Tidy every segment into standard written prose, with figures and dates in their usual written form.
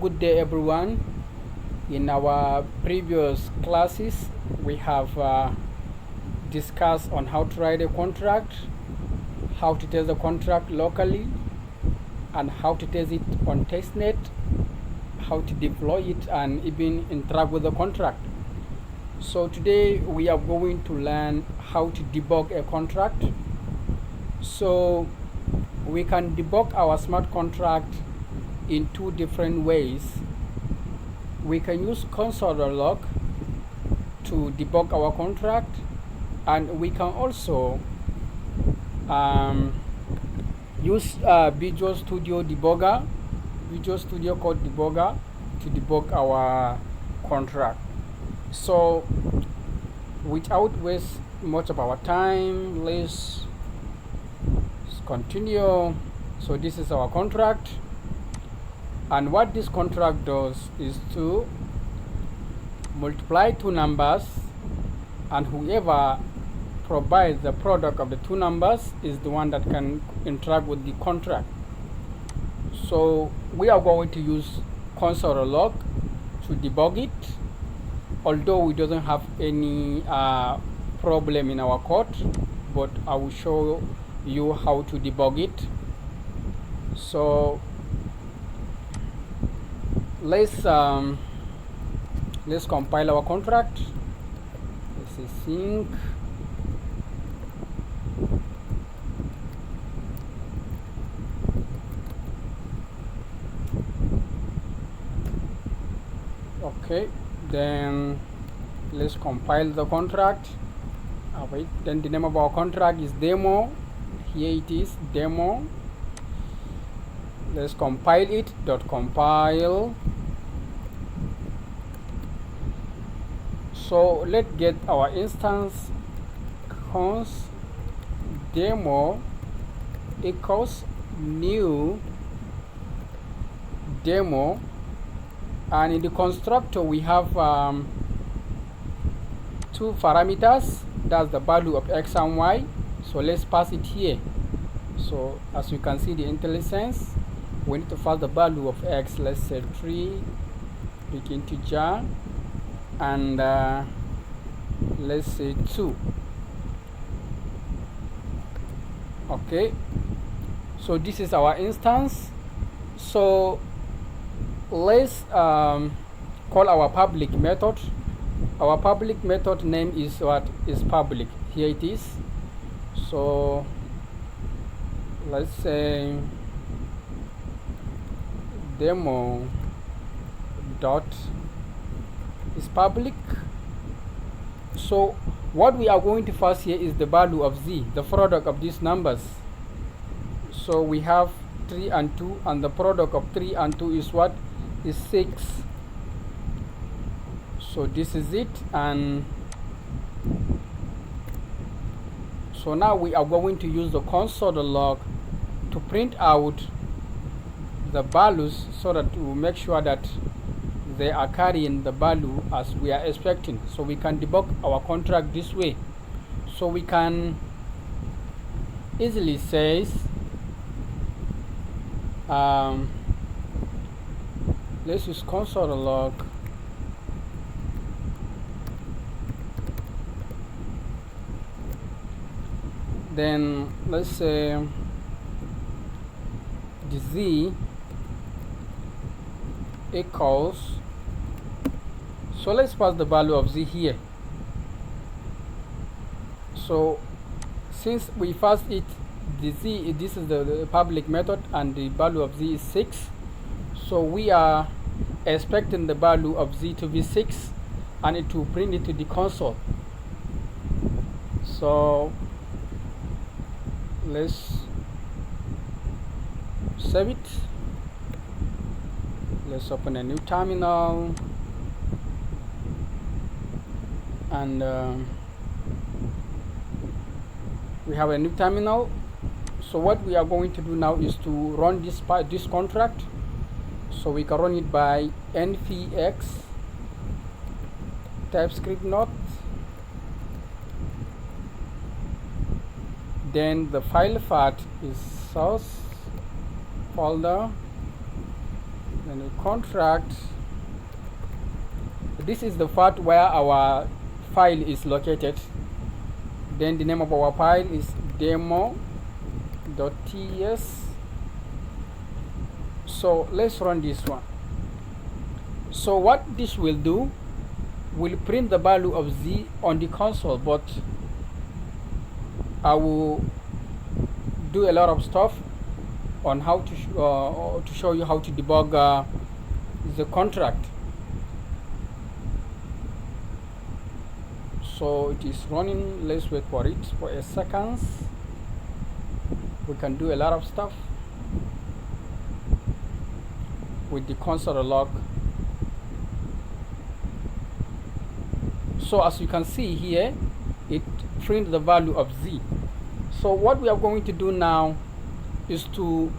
Good day everyone. In our previous classes we have discussed on how to write a contract, how to test the contract locally, and how to test it on testnet, how to deploy it, and even interact with the contract. So today we are going to learn how to debug a contract. So we can debug our smart contract in two different ways. We can use console log to debug our contract, and we can also use Visual Studio Debugger, Visual Studio Code Debugger to debug our contract. So without waste much of our time, let's continue. So this is our contract, and what this contract does is to multiply two numbers, and whoever provides the product of the two numbers is the one that can interact with the contract. So we are going to use console log to debug it, although it doesn't have any problem in our code, but I will show you how to debug it. So let's compile our contract. This is sync. Okay, then let's compile the contract. Wait, then the name of our contract is demo. Here it is, demo. Let's compile it. .compile. So let's get our instance const demo equals new demo, and in the constructor we have two parameters. That's the value of x and y. So let's pass it here. So as you can see, the IntelliSense, we need to pass the value of x. Let's say 3 big integer, and let's say 2. Okay, so this is our instance. So let's call our public method. Our public method name is what is public. Here it is. So let's say demo dot is public. So what we are going to pass here is the value of z, the product of these numbers. So we have 3 and 2, and the product of 3 and 2 is what? Is 6. So this is it. And so now we are going to use the console log to print out the values, so that we make sure that they are carrying the value as we are expecting. So we can debug our contract this way. So we can easily say let's use console log then let's say the z equals, so let's pass the value of z here. So since we passed it the z, this is the public method, and the value of z is 6, so we are expecting the value of z to be 6, and it will print it to the console. So let's save it. Let's open a new terminal, and we have a new terminal. So what we are going to do now is to run this contract. So we can run it by npx TypeScript note, then the file path is source folder, then the contract. This is the part where our file is located. Then the name of our file is demo.ts. So let's run this one. So what this will do, will print the value of z on the console, but I will do a lot of stuff on how to show you how to debug the contract. So it is running. Let's wait for it for a second. We can do a lot of stuff with the console log. So as you can see here, it prints the value of z. So what we are going to do now is to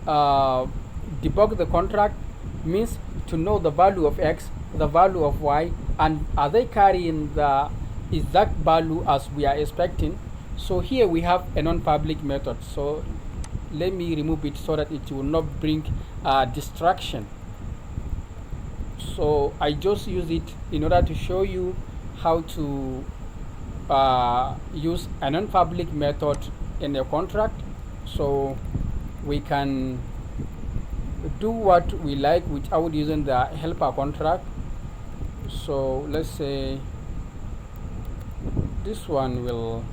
debug the contract, means to know the value of x, the value of y, and are they carrying the exact value as we are expecting. So here we have a non-public method, so let me remove it so that it will not bring distraction. So I just use it in order to show you how to use a non-public method in a contract, so we can do what we like without using the helper contract. So let's say this one will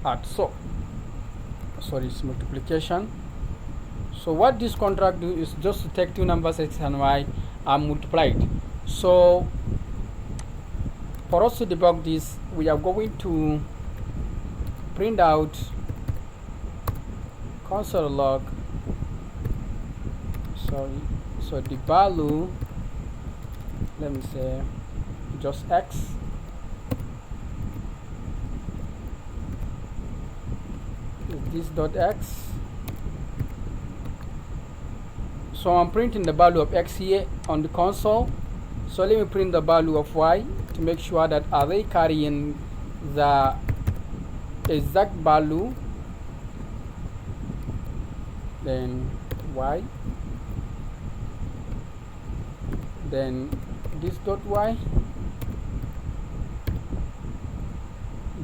add, so sorry, it's multiplication. So what this contract do is just to take two numbers x and y and multiply it. So for us to debug this, we are going to print out console log, so the value, let me say just x, is this dot x. So I'm printing the value of x here on the console. So let me print the value of y to make sure that are they carrying the exact value. Then y, then this dot y,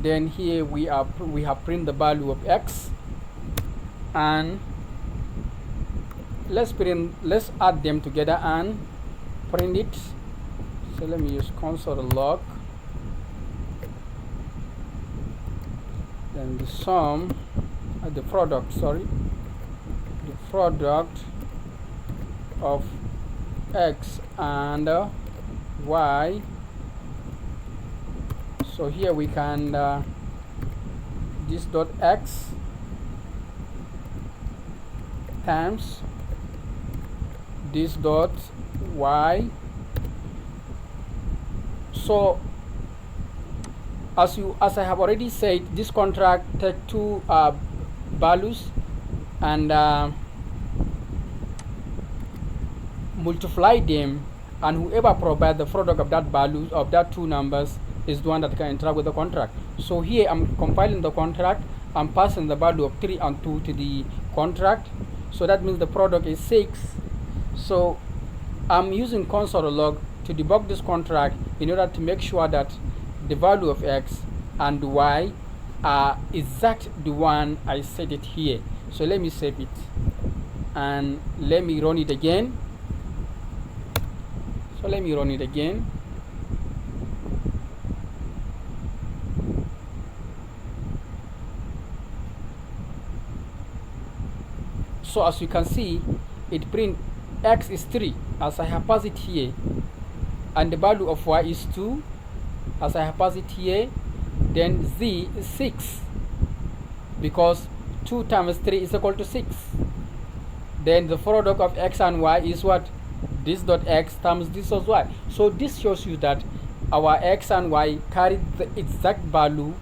then here we have print the value of x, and let's add them together and print it. So let me use console log, then the sum, the product of x and y. So here we can this dot x times this dot y. So as I have already said, this contract take two values and multiply them, and whoever provides the product of that value of that two numbers is the one that can interact with the contract. So here I'm compiling the contract, I'm passing the value of 3 and 2 to the contract, so that means the product is 6. So I'm using console log to debug this contract in order to make sure that the value of x and y are exact the one I set it here. So let me save it and let me run it again. So let me run it again. So as you can see, it print x is 3 as I have passed it here, and the value of y is 2 as I have passed it here. Then z is 6 because 2 times 3 is equal to 6. Then the product of x and y is what? This dot x times this dot y. So this shows you that our x and y carry the exact value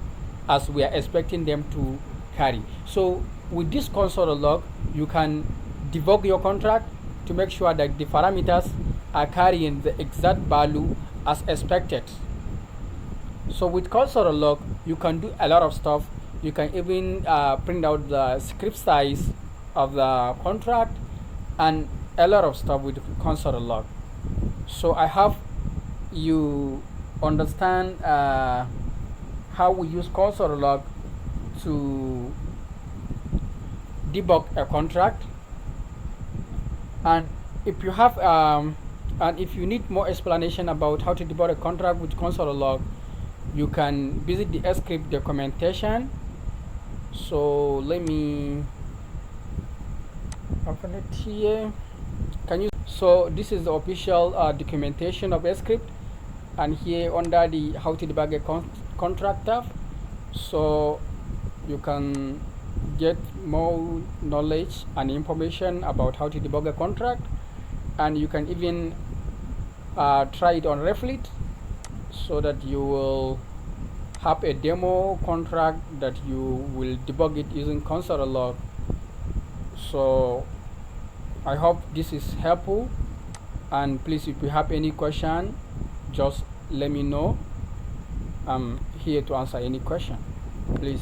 as we are expecting them to carry. So with this console log, you can debug your contract to make sure that the parameters are carrying the exact value as expected. So with console log, you can do a lot of stuff. You can even print out the script size of the contract and a lot of stuff with console log. So I have you understand how we use console log to debug a contract. And if you have and if you need more explanation about how to debug a contract with console log, you can visit the script documentation. So let me open it here. So this is the official documentation of script, and here under the how to debug a contract tab, so you can get more knowledge and information about how to debug a contract, and you can even try it on Reflit so that you will have a demo contract that you will debug it using console log. So I hope this is helpful, and please, if you have any question, just let me know. I'm here to answer any question. Please.